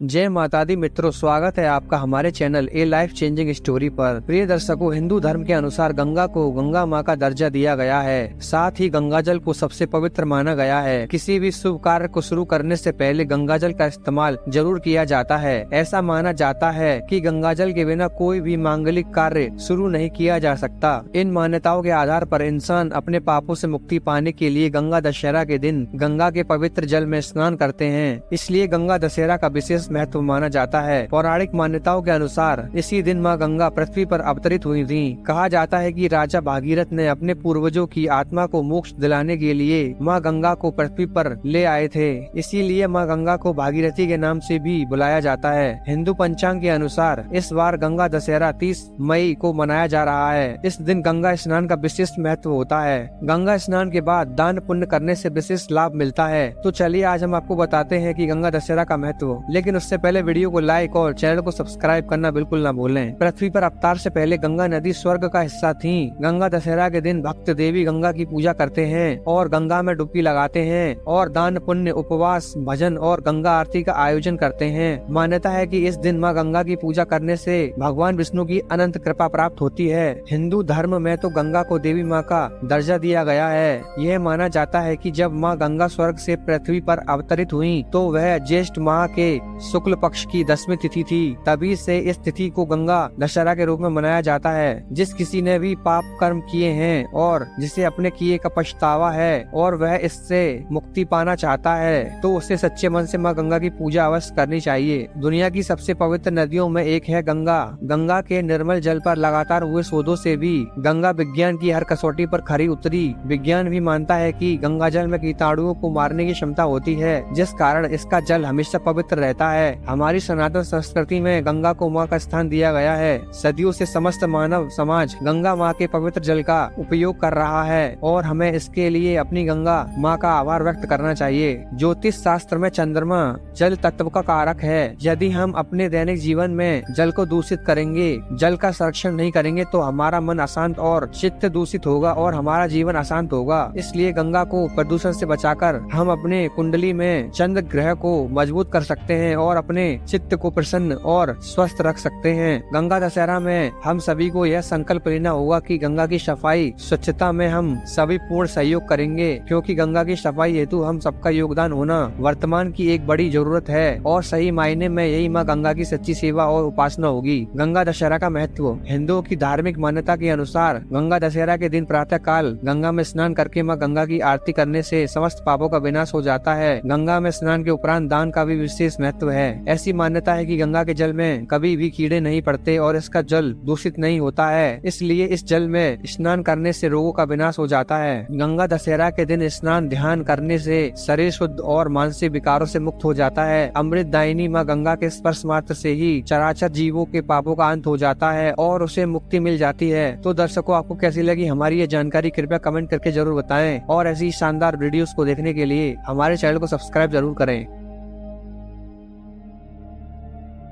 जय माता दी मित्रों, स्वागत है आपका हमारे चैनल ए लाइफ चेंजिंग स्टोरी पर। प्रिय दर्शकों, हिंदू धर्म के अनुसार गंगा को गंगा माँ का दर्जा दिया गया है। साथ ही गंगा जल को सबसे पवित्र माना गया है। किसी भी शुभ कार्य को शुरू करने से पहले गंगा जल का इस्तेमाल जरूर किया जाता है। ऐसा माना जाता है कि गंगा जल के बिना कोई भी मांगलिक कार्य शुरू नहीं किया जा सकता। इन मान्यताओं के आधार पर इंसान अपने पापों से मुक्ति पाने के लिए गंगा दशहरा के दिन गंगा के पवित्र जल में स्नान करते हैं। इसलिए गंगा दशहरा का विशेष महत्व माना जाता है। पौराणिक मान्यताओं के अनुसार इसी दिन माँ गंगा पृथ्वी पर अवतरित हुई थी। कहा जाता है कि राजा भागीरथ ने अपने पूर्वजों की आत्मा को मोक्ष दिलाने के लिए माँ गंगा को पृथ्वी पर ले आए थे। इसीलिए माँ गंगा को भागीरथी के नाम से भी बुलाया जाता है। हिंदू पंचांग के अनुसार इस बार गंगा दशहरा 30 मई को मनाया जा रहा है। इस दिन गंगा स्नान का विशेष महत्व होता है। गंगा स्नान के बाद दान पुण्य करने से विशेष लाभ मिलता है। तो चलिए आज हम आपको बताते हैं कि गंगा दशहरा का महत्व। लेकिन उससे पहले वीडियो को लाइक और चैनल को सब्सक्राइब करना बिल्कुल ना भूलें। पृथ्वी पर अवतार से पहले गंगा नदी स्वर्ग का हिस्सा थी। गंगा दशहरा के दिन भक्त देवी गंगा की पूजा करते हैं और गंगा में डुबकी लगाते हैं और दान पुण्य, उपवास, भजन और गंगा आरती का आयोजन करते हैं। मान्यता है कि इस दिन माँ गंगा की पूजा करने से भगवान विष्णु की अनंत कृपा प्राप्त होती है। हिंदू धर्म में तो गंगा को देवी माँ का दर्जा दिया गया है। यह माना जाता है कि जब माँ गंगा स्वर्ग से पृथ्वी पर अवतरित हुई तो वह ज्येष्ठ माह के शुक्ल पक्ष की 10वीं तिथि थी। तभी से इस तिथि को गंगा दशहरा के रूप में मनाया जाता है। जिस किसी ने भी पाप कर्म किए हैं और जिसे अपने किए का पछतावा है और वह इससे मुक्ति पाना चाहता है तो उसे सच्चे मन से माँ गंगा की पूजा अवश्य करनी चाहिए। दुनिया की सबसे पवित्र नदियों में एक है गंगा। गंगा के निर्मल जल पर लगातार हुए शोधों से भी गंगा विज्ञान की हर कसौटी पर खरी उतरी। विज्ञान भी मानता है कि गंगा जल में कीटाणुओं को मारने की क्षमता होती है, जिस कारण इसका जल हमेशा पवित्र रहता है। हमारी सनातन संस्कृति में गंगा को माँ का स्थान दिया गया है। सदियों से समस्त मानव समाज गंगा माँ के पवित्र जल का उपयोग कर रहा है और हमें इसके लिए अपनी गंगा माँ का आभार व्यक्त करना चाहिए। ज्योतिष शास्त्र में चंद्रमा जल तत्व का कारक है। यदि हम अपने दैनिक जीवन में जल को दूषित करेंगे, जल का संरक्षण नहीं करेंगे तो हमारा मन अशांत और चित्त दूषित होगा और हमारा जीवन अशांत होगा। इसलिए गंगा को प्रदूषण से बचाकर हम अपने कुंडली में चंद्र ग्रह को मजबूत कर सकते हैं और अपने चित्त को प्रसन्न और स्वस्थ रख सकते हैं। गंगा दशहरा में हम सभी को यह संकल्प लेना होगा कि गंगा की सफाई स्वच्छता में हम सभी पूर्ण सहयोग करेंगे, क्योंकि गंगा की सफाई हेतु हम सबका योगदान होना वर्तमान की एक बड़ी जरूरत है और सही मायने में यही माँ गंगा की सच्ची सेवा और उपासना होगी। गंगा दशहरा का महत्व। हिंदुओं की धार्मिक मान्यता के अनुसार गंगा दशहरा के दिन प्रातः काल गंगा में स्नान करके माँ गंगा की आरती करने से समस्त पापों का विनाश हो जाता है। गंगा में स्नान के उपरांत दान का भी विशेष महत्व है। ऐसी मान्यता है कि गंगा के जल में कभी भी कीड़े नहीं पड़ते और इसका जल दूषित नहीं होता है। इसलिए इस जल में स्नान करने से रोगों का विनाश हो जाता है। गंगा दशहरा के दिन स्नान ध्यान करने से शरीर शुद्ध और मानसिक विकारों से मुक्त हो जाता है। अमृत दायिनी माँ गंगा के स्पर्श मात्र से ही चराचर जीवों के पापों का अंत हो जाता है और उसे मुक्ति मिल जाती है। तो दर्शकों, आपको कैसी लगी हमारी ये जानकारी? कृपया कमेंट करके जरूर बताएं और ऐसी शानदार वीडियोस को देखने के लिए हमारे चैनल को सब्सक्राइब जरूर करें।